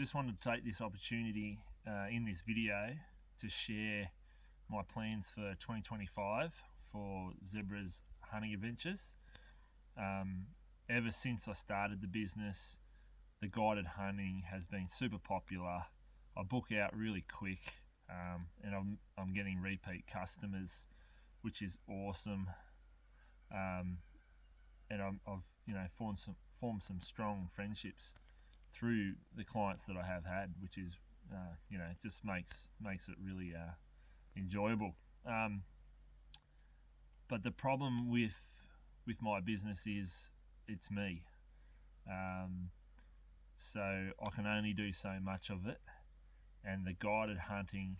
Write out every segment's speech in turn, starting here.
Just wanted to take this opportunity in this video to share my plans for 2025 for Zebra's hunting adventures. Ever since I started the business, the guided hunting has been super popular. I book out really quick, and I'm getting repeat customers, which is awesome. And I've formed some strong friendships through the clients that I have had, which is just makes it really enjoyable. But the problem with my business is it's me. So I can only do so much of it, and the guided hunting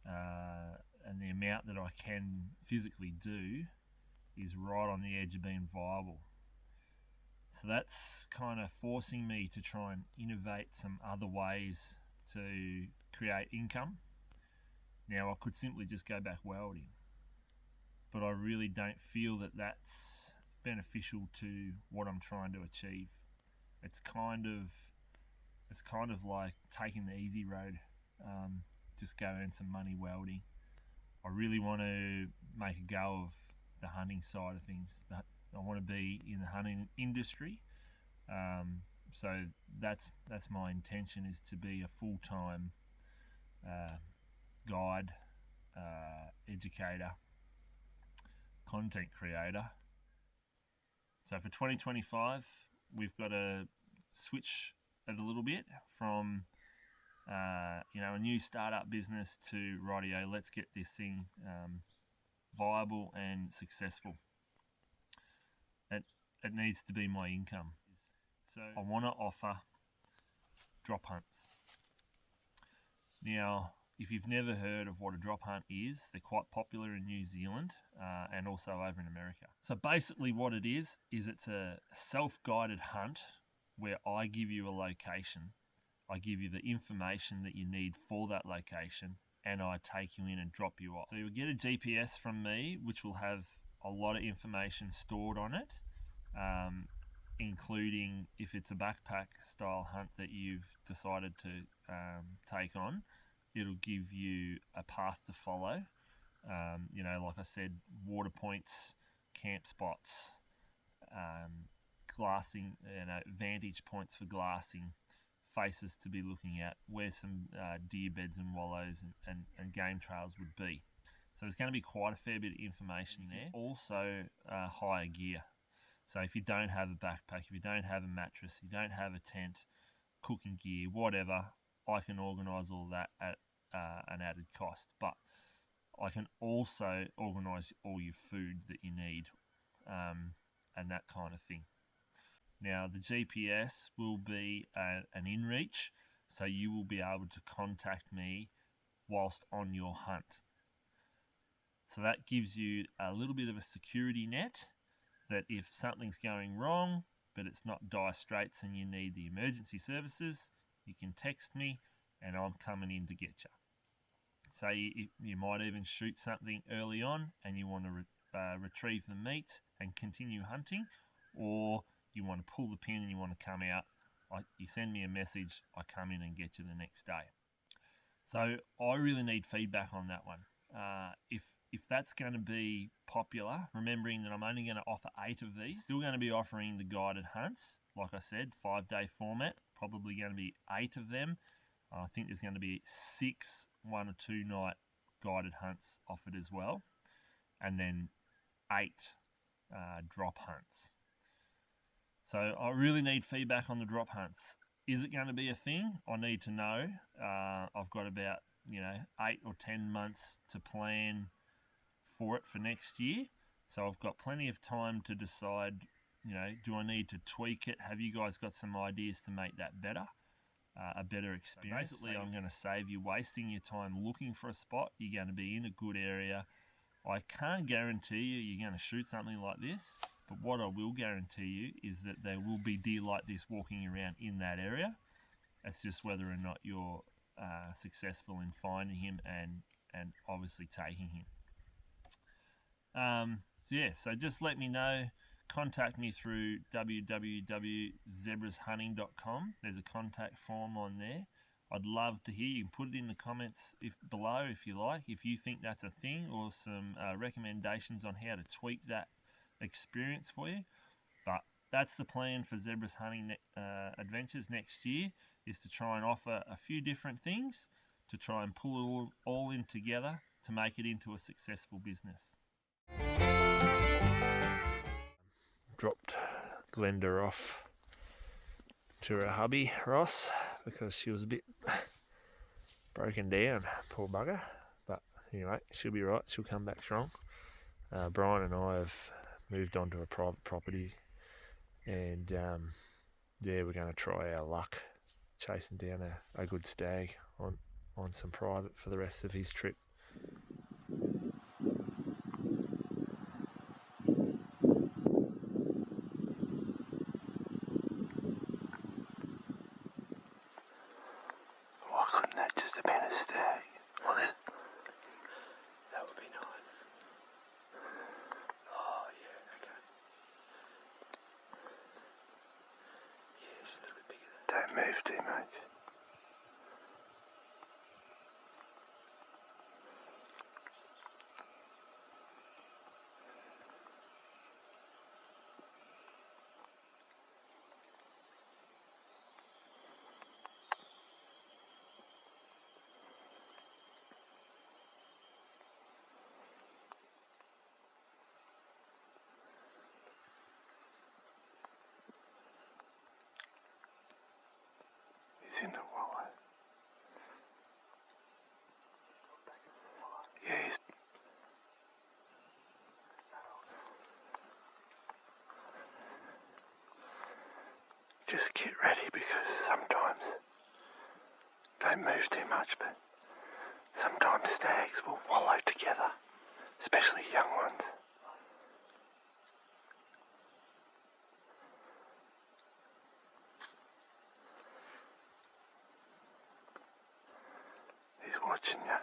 and the amount that I can physically do is right on the edge of being viable. So that's kind of forcing me to try and innovate some other ways to create income. Now, I could simply just go back welding, but I really don't feel that that's beneficial to what I'm trying to achieve. It's kind of like taking the easy road, just go earn some money welding. I really want to make a go of the hunting side of things. I want to be in the hunting industry, so that's my intention, is to be a full-time guide, educator, content creator. So for 2025, we've got to switch it a little bit from a new startup business to rightio, let's get this thing viable and successful. It needs to be my income. So I want to offer drop hunts. Now, if you've never heard of what a drop hunt is, they're quite popular in New Zealand and also over in America. So basically what it is it's a self-guided hunt where I give you a location, I give you the information that you need for that location, and I take you in and drop you off. So you'll get a GPS from me, which will have a lot of information stored on it, including if it's a backpack style hunt that you've decided to take on, it'll give you a path to follow. Like I said, water points, camp spots, glassing, vantage points for glassing, faces to be looking at, where some deer beds and wallows and game trails would be. So there's going to be quite a fair bit of information there. Also, hire gear. So if you don't have a backpack, if you don't have a mattress, you don't have a tent, cooking gear, whatever, I can organise all that at an added cost. But I can also organise all your food that you need and that kind of thing. Now, the GPS will be an inReach, so you will be able to contact me whilst on your hunt. So that gives you a little bit of a security net, that if something's going wrong, but it's not dire straits and you need the emergency services, you can text me and I'm coming in to get you. So you might even shoot something early on and you want to retrieve the meat and continue hunting, or you want to pull the pin and you want to come out, you send me a message, I come in and get you the next day. So I really need feedback on that one. If that's going to be popular, remembering that I'm only going to offer 8 of these, still going to be offering the guided hunts, like I said, 5-day format, probably going to be 8 of them. I think there's going to be 6 1 or 2 night guided hunts offered as well, and then 8 drop hunts. So I really need feedback on the drop hunts. Is it going to be a thing? I need to know. I've got about 8 or 10 months to plan for it for next year. So I've got plenty of time to decide, do I need to tweak it? Have you guys got some ideas to make that better? A better experience. So basically, I'm going to save you wasting your time looking for a spot. You're going to be in a good area. I can't guarantee you're going to shoot something like this, but what I will guarantee you is that there will be deer like this walking around in that area. It's just whether or not you're successful in finding him and obviously taking him. So just let me know. contact me through www.zebrashunting.com. There's a contact form on there. I'd love to hear you. Put it in the comments below if you like, if you think that's a thing, or some recommendations on how to tweak that experience for you. But that's the plan for Zebra's Hunting Adventures next year, is to try and offer a few different things to try and pull it all in together to make it into a successful business. Dropped Glenda off to her hubby, Ross, because she was a bit broken down, poor bugger. But anyway, she'll be right. She'll come back strong. Bryan and I have moved on to a private property, and we're going to try our luck chasing down a good stag on some private for the rest of his trip. Why couldn't that just have been a stag? Well then, that would be nice. Oh yeah, okay. Yeah, she's a little bit bigger than that. Don't move too much. He's in the wallow. Yeah, he's... Just get ready, because sometimes, don't move too much, but sometimes stags will wallow together, especially young ones. He's watching you.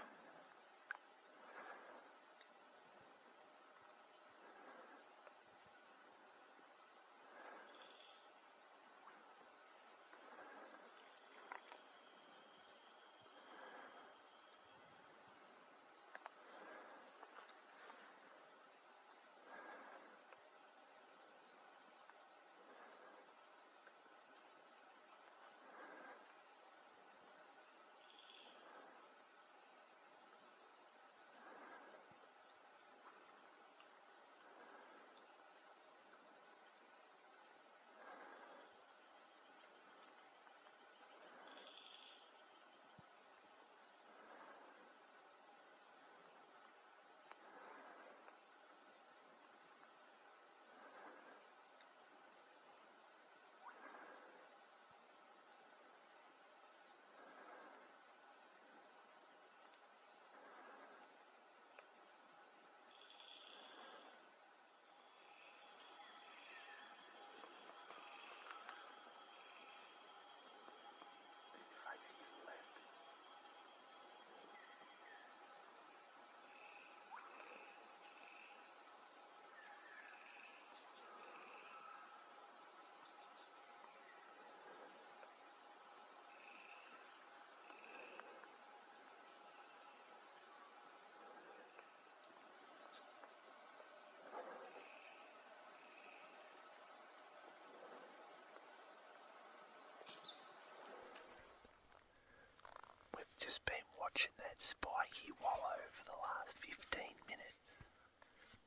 Just been watching that spiky wallow for the last 15 minutes,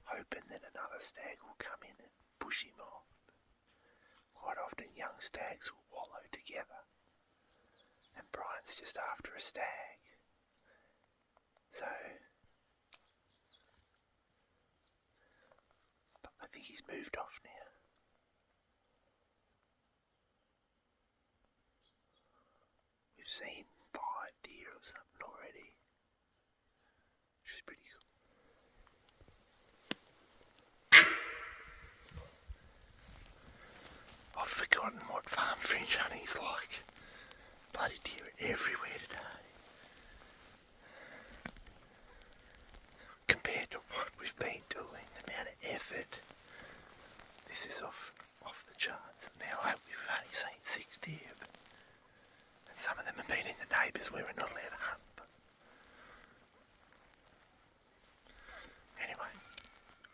hoping that another stag will come in and push him off. Quite often young stags will wallow together, and Bryan's just after a stag. So, but I think he's moved off now. We've seen 5 deer or something already, which is pretty cool. I've forgotten what farm fringe hunting's like. Bloody deer are everywhere today. Compared to what we've been doing, the amount of effort This is off the charts. Now we've only seen 6 deer, and some of them have been in the neighbours where we're not allowed to hunt. But anyway,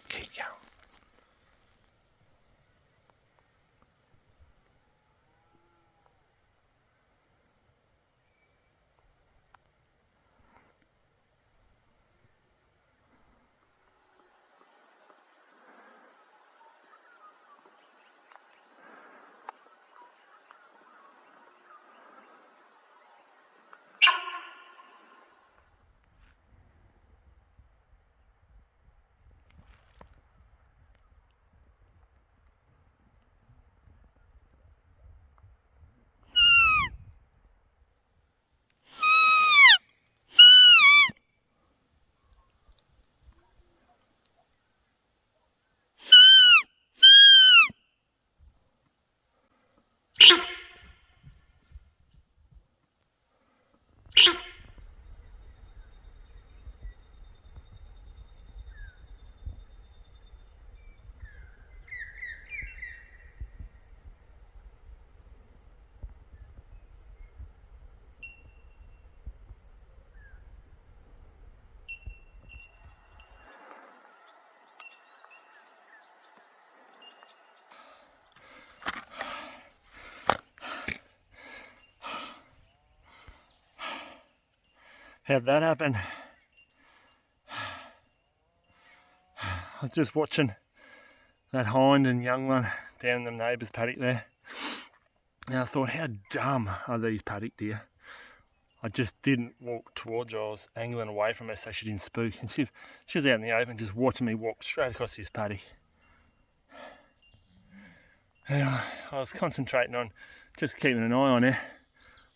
keep going. How'd that happen? I was just watching that hind and young one down in the neighbour's paddock there. And I thought, how dumb are these paddock deer? I just didn't walk towards her. I was angling away from her so she didn't spook. And she was out in the open just watching me walk straight across this paddock. And I was concentrating on just keeping an eye on her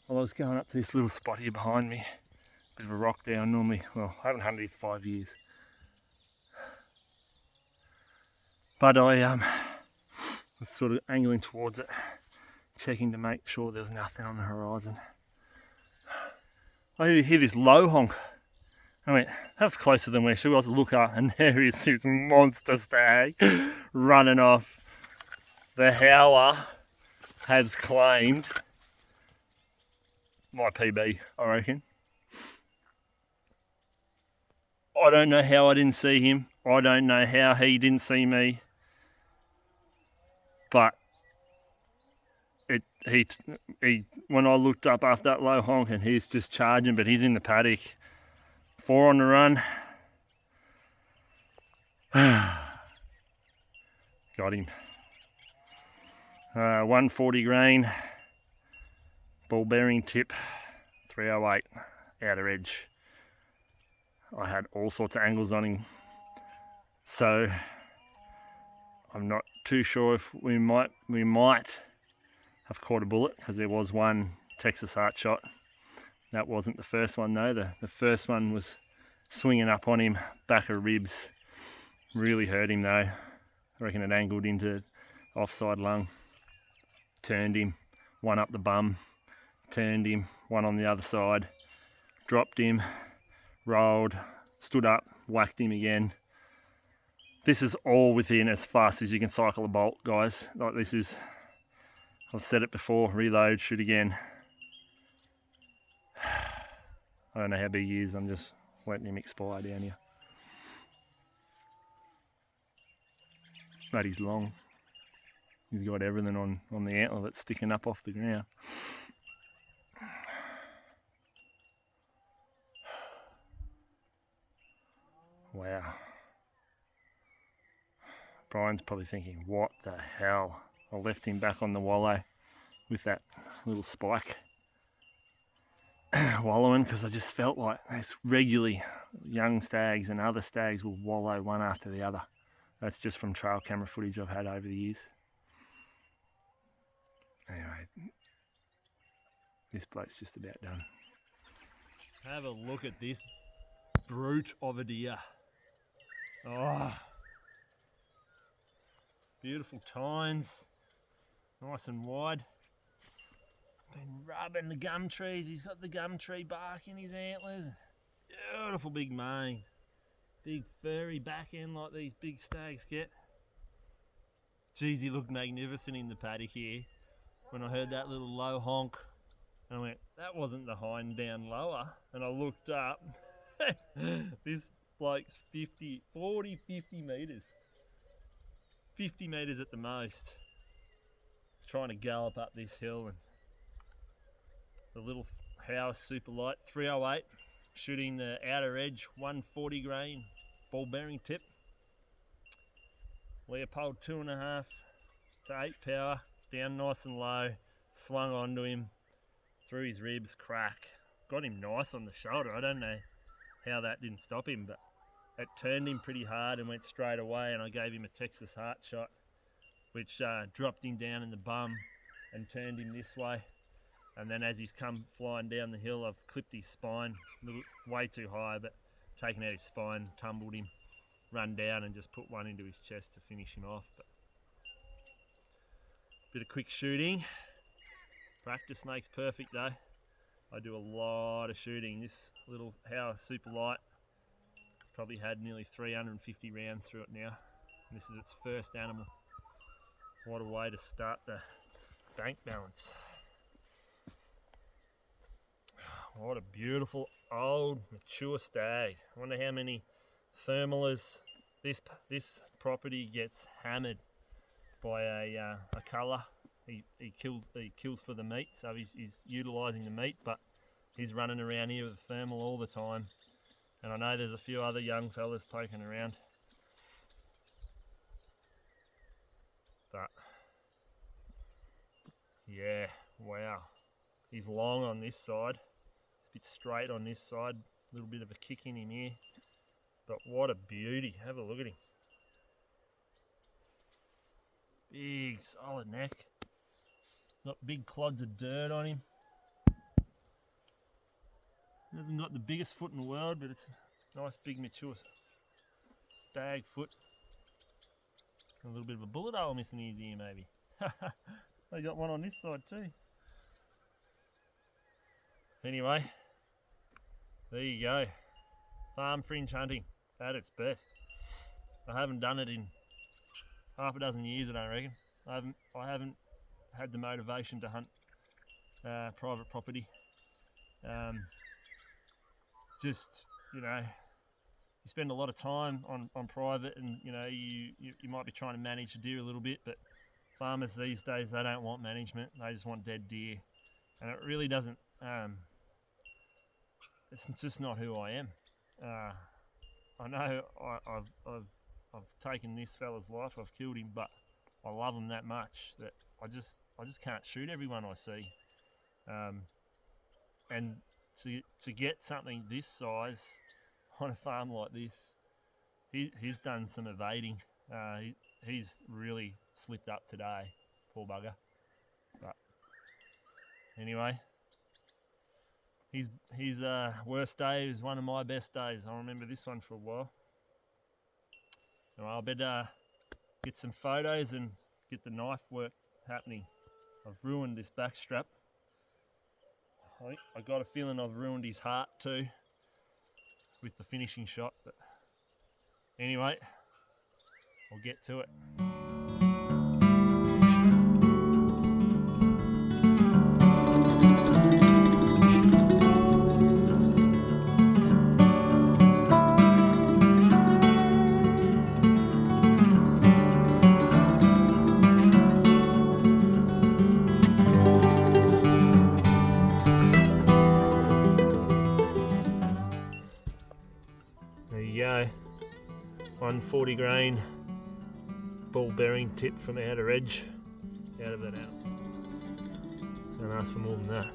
while I was going up to this little spot here behind me. Bit of a rock down normally. Well, I haven't hunted here for 5 years. But I was sort of angling towards it, checking to make sure there was nothing on the horizon. I hear this low honk. I went, that's closer than where she was. Look up, and there is this monster stag running off. The howler has claimed my PB, I reckon. I don't know how I didn't see him. I don't know how he didn't see me. But he when I looked up after that low honk, and he's just charging, but he's in the paddock. 4 on the run. Got him. 140 grain. Ball bearing tip. 308 outer edge. I had all sorts of angles on him, so I'm not too sure if we might have caught a bullet, because there was one Texas heart shot. That wasn't the first one though. The first one was swinging up on him, back of ribs. Really hurt him though. I reckon it angled into offside lung. Turned him, one up the bum. Turned him, one on the other side. Dropped him. Rolled, stood up, whacked him again. This is all within as fast as you can cycle a bolt, guys. Like this is, I've said it before, reload, shoot again. I don't know how big he is, I'm just letting him expire down here. But he's long. He's got everything on the antler that's sticking up off the ground. Wow. Brian's probably thinking, what the hell? I left him back on the wallow with that little spike wallowing, because I just felt like there's regularly young stags and other stags will wallow one after the other. That's just from trail camera footage I've had over the years. Anyway, this bloke's just about done. Have a look at this brute of a deer. Oh, beautiful tines, nice and wide. Been rubbing the gum trees. He's got the gum tree bark in his antlers. Beautiful big mane, big furry back end like these big stags get. Geez, he looked magnificent in the paddock here. When I heard that little low honk, and I went, that wasn't the hind down lower. And I looked up. This bloke's 50 metres. 50 metres at the most. Trying to gallop up this hill, and the little House super light 308 shooting the outer edge 140 grain ball bearing tip. Leopold 2.5 to 8 power, down nice and low, swung onto him, through his ribs, crack. Got him nice on the shoulder. I don't know how that didn't stop him, but it turned him pretty hard and went straight away, and I gave him a Texas heart shot, which dropped him down in the bum and turned him this way. And then as he's come flying down the hill, I've clipped his spine, way too high, but taken out his spine, tumbled him, run down and just put one into his chest to finish him off. But bit of quick shooting. Practice makes perfect though. I do a lot of shooting. This little Howe super light probably had nearly 350 rounds through it now. And this is its first animal. What a way to start the bank balance. What a beautiful old mature stag. I wonder how many thermalers this property gets hammered by a colour. He kills for the meat, so he's utilising the meat, but he's running around here with a thermal all the time. And I know there's a few other young fellas poking around. But yeah, wow. He's long on this side. He's a bit straight on this side. A little bit of a kick in him here. But what a beauty. Have a look at him. Big solid neck. Got big clods of dirt on him. He hasn't got the biggest foot in the world, but it's a nice big mature stag foot. A little bit of a bullet hole missing in his ear maybe. They got one on this side too. Anyway, there you go. Farm fringe hunting at its best. I haven't done it in half a dozen years, I don't reckon. I haven't had the motivation to hunt private property. Just, you know, you spend a lot of time on private, and you know you might be trying to manage the deer a little bit, but farmers these days, they don't want management. They just want dead deer, and it really doesn't. It's just not who I am. I know I've taken this fella's life. I've killed him, but I love him that much that I just can't shoot everyone I see. And to get something this size on a farm like this, he's done some evading. He's really slipped up today, poor bugger. But anyway, his worst day is one of my best days. I'll remember this one for a while. Anyway, I better get some photos and get the knife work happening. I've ruined this back strap. I got a feeling I've ruined his heart too with the finishing shot, but anyway, I'll get to it. There you go, 140 grain ball bearing tip from outer edge, out of that out. Don't ask for more than that.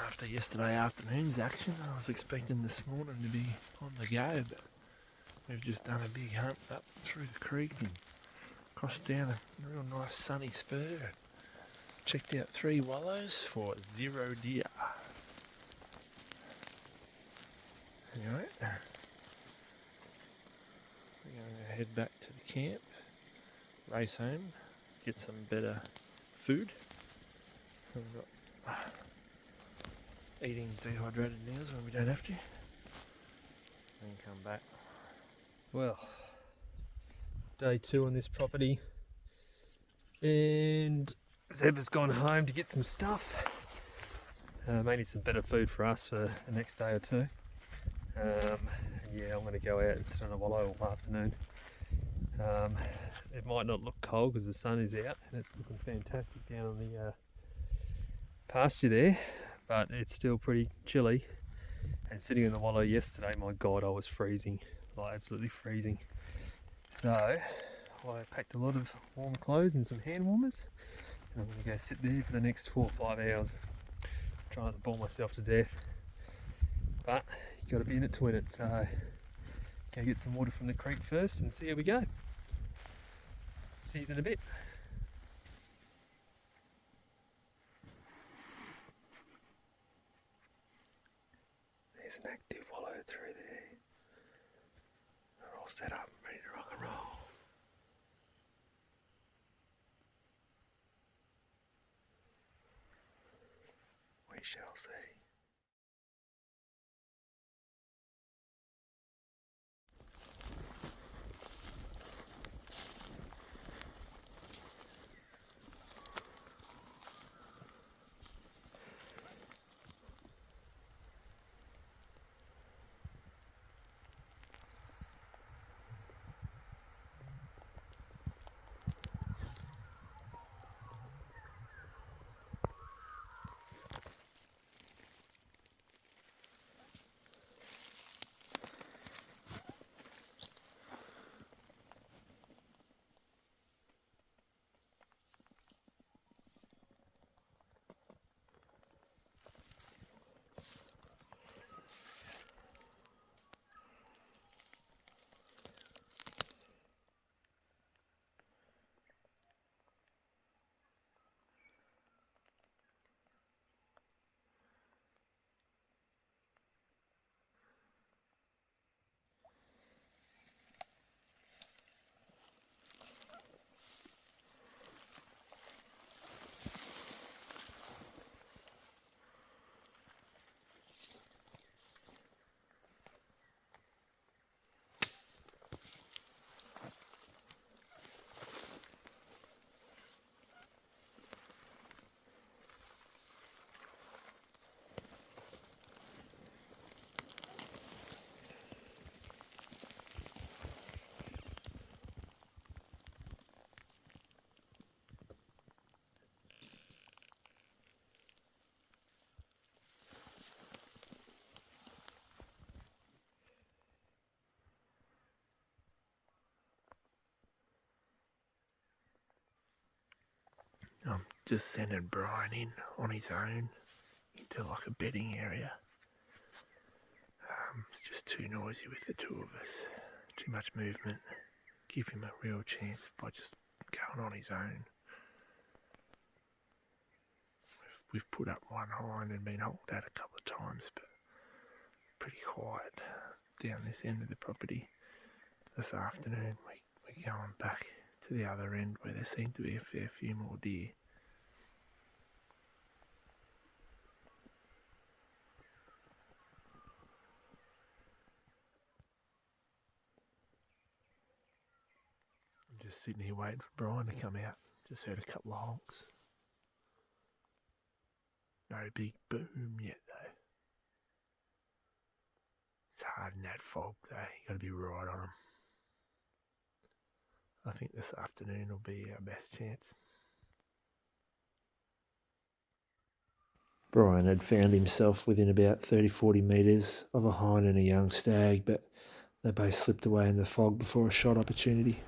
After yesterday afternoon's action, I was expecting this morning to be on the go, but we've just done a big hunt up through the creek and crossed down a real nice sunny spur. Checked out 3 wallows for 0 deer. Anyway, we're going to head back to the camp, race home, get some better food. So we've got eating dehydrated meals when we don't have to, and come back. Well, day 2 on this property, and Zeb has gone home to get some stuff. May need some better food for us for the next day or 2. Yeah, I'm going to go out and sit on a wallow all afternoon. It might not look cold because the sun is out and it's looking fantastic down on the pasture there, but it's still pretty chilly. And sitting in the wallow yesterday, my God, I was freezing, like absolutely freezing. So I packed a lot of warm clothes and some hand warmers, and I'm going to go sit there for the next 4 or 5 hours. Try not to bore myself to death, but you got to be in it to win it. So go get some water from the creek first and see how we go. See you in a bit. There's an active wallow through there. They're all set up, ready to rock and roll. We shall see. I'm just sending Bryan in on his own into like a bedding area. It's just too noisy with the 2 of us. Too much movement. Give him a real chance by just going on his own. We've put up one hind and been hauled out a couple of times, but pretty quiet down this end of the property. This afternoon we're going back to the other end where there seem to be a fair few more deer. I'm just sitting here waiting for Bryan to come out. Just heard a couple of honks. No big boom yet though. It's hard in that fog though, you gotta be right on them. I think this afternoon will be our best chance. Bryan had found himself within about 30-40 metres of a hind and a young stag, but they both slipped away in the fog before a shot opportunity.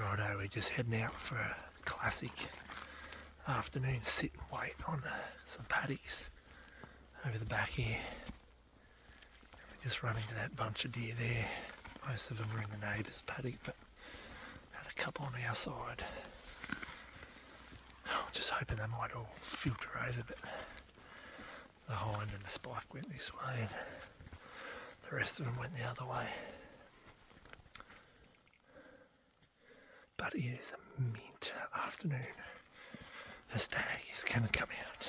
Righto, we're just heading out for a classic afternoon sit and wait on some paddocks over the back here. We just run into that bunch of deer there. Most of them are in the neighbour's paddock, but had a couple on our side. Just hoping they might all filter over, but the hind and the spike went this way and the rest of them went the other way. But it is a mint afternoon. The stag is going to come out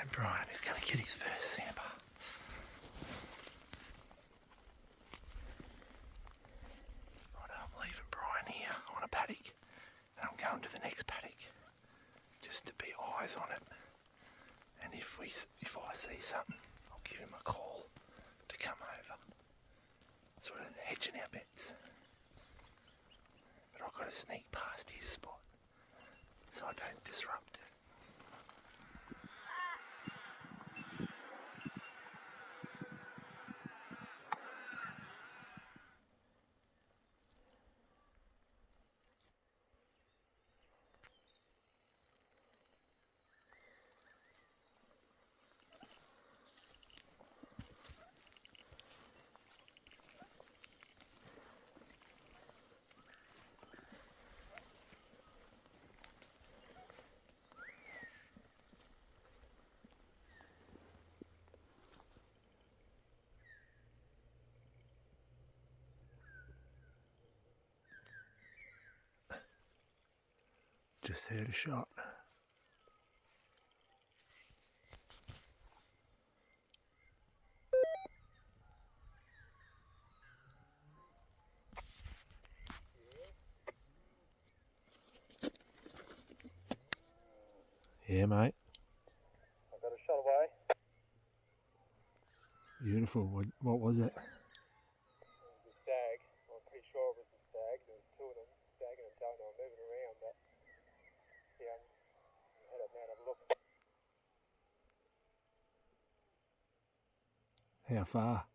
and Bryan is going to get his first sambar. Right, I'm leaving Bryan here on a paddock and I'm going to the next paddock just to be eyes on it. And if I see something, I'll give him a call to come over. Sort of hedging our bets. But I've got to sneak past his spot so I don't disrupt it. Just heard a shot. Yeah, mate. I got a shot away. Beautiful. What was it? It was a stag. I'm pretty sure it was a stag. There was two of them, stag and a tailor. They were moving around, but yeah, head up now and have a look. How far?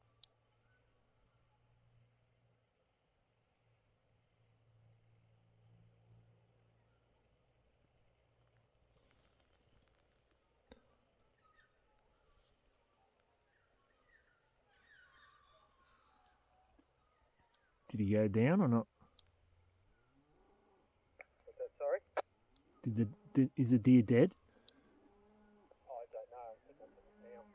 Did he go down or not? What's that, sorry? Is the deer dead? Oh, I don't know. I think I put it down.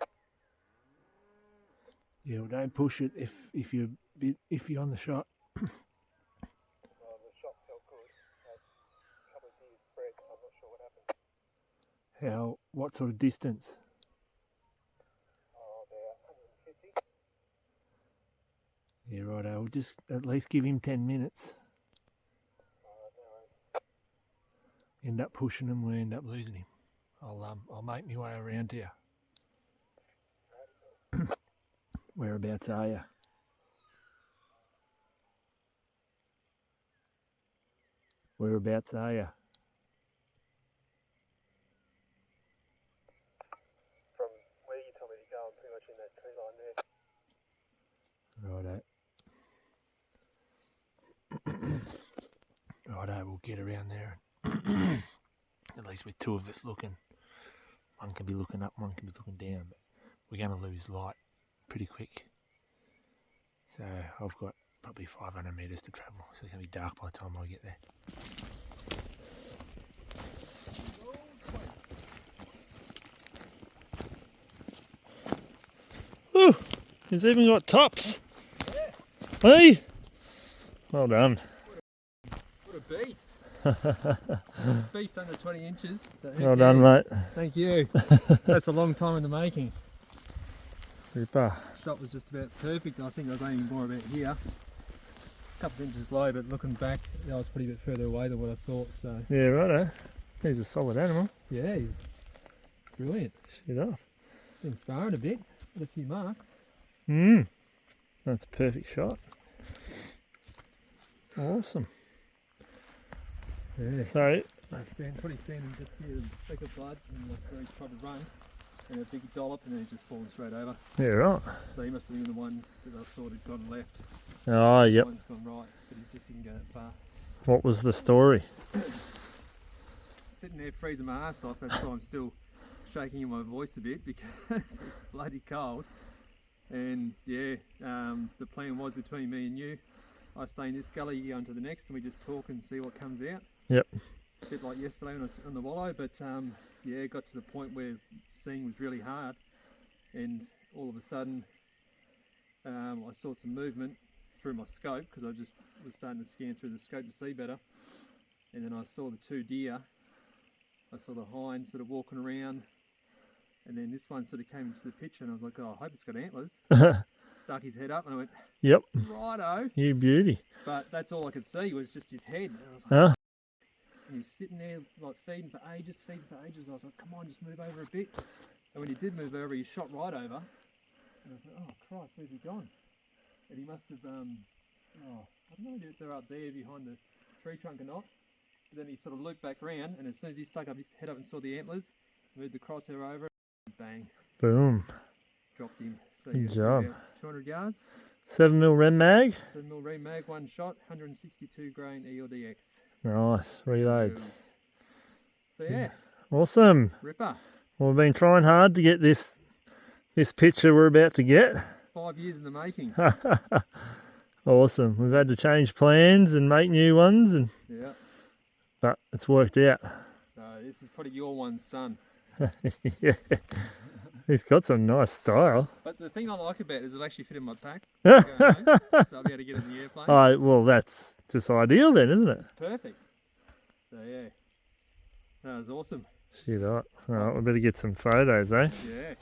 Yeah, well, don't push it if you're on the shot. Well, the shot felt good. A couple of deers spread. I'm not sure what happened. What sort of distance? Oh, about 150. Yeah, right. I'll just at least give him 10 minutes. No worries. End up pushing him, we end up losing him. I'll make my way around here. Whereabouts are you? Whereabouts are you? From where you told me to go, I'm pretty much in that tree line there. Righto. Righto, we'll get around there. At least with two of us looking. One can be looking up, one can be looking down. But we're going to lose light pretty quick. So I've got probably 500 metres to travel. So it's going to be dark by the time I get there. Ooh, he's even got tops. Yeah. Hey! Well done. What a beast. Beast under 20 inches. Well done, mate. Thank you. That's a long time in the making. Super. Shot was just about perfect. I think I was aiming more about here. A couple of inches low, but looking back, I was pretty bit further away than what I thought. So Yeah, righto. He's a solid animal. yeah, he's brilliant. Shit off. Been sparring a bit, got a few marks. That's a perfect shot. Awesome. Yeah. So, Pretty standing just here, a speck of blood, and where he's tried to run, and a big dollop, and then he's just fallen straight over. yeah, right. So he must have been the one that I thought had gone left. Oh, yep. One's gone right, but he just didn't go that far. What was the story? Sitting there freezing my ass off. That's why I'm still shaking in my voice a bit, because it's bloody cold. And yeah, the plan was between me and you, I stay in this gully, you go into the next, and we just talk and see what comes out. Yep. A bit like yesterday when I was on the wallow, but yeah, it got to the point where seeing was really hard, and all of a sudden I saw some movement through my scope, because I just was starting to scan through the scope to see better, and then I saw the two deer. I saw the hind sort of walking around, and then this one sort of came into the picture, and I was like, oh, I hope it's got antlers. Stuck his head up, and I went, Yep. righto. You beauty. But that's all I could see was just his head. And I was like, Huh? and he was sitting there like feeding for ages. I was like, come on, just move over a bit. And when he did move over, he shot right over. And I was like, oh Christ, where's he gone? And he must have, I don't know if they're up there behind the tree trunk or not. But then he sort of looped back around, and as soon as he stuck up his head up and saw the antlers, moved the crosshair over, bang, Boom. dropped him. So Good yeah, job. about 200 yards. 7mm Rem mag. 7mm Rem mag, one shot, 162 grain ELDX. Nice. Reloads. So yeah, Awesome. ripper. Well, we've been trying hard to get this picture we're about to get. 5 years in the making. Awesome. We've had to change plans and make new ones, Yeah. but it's worked out. So this is probably your one, son. Yeah. He's got some nice style. But the thing I like about it is it'll actually fit in my pack. Going home, so I'll be able to get it in the airplane. Oh, well, that's just ideal then, isn't it? Perfect. So yeah, that was awesome. Shit, all right. We better get some photos, eh? Yeah.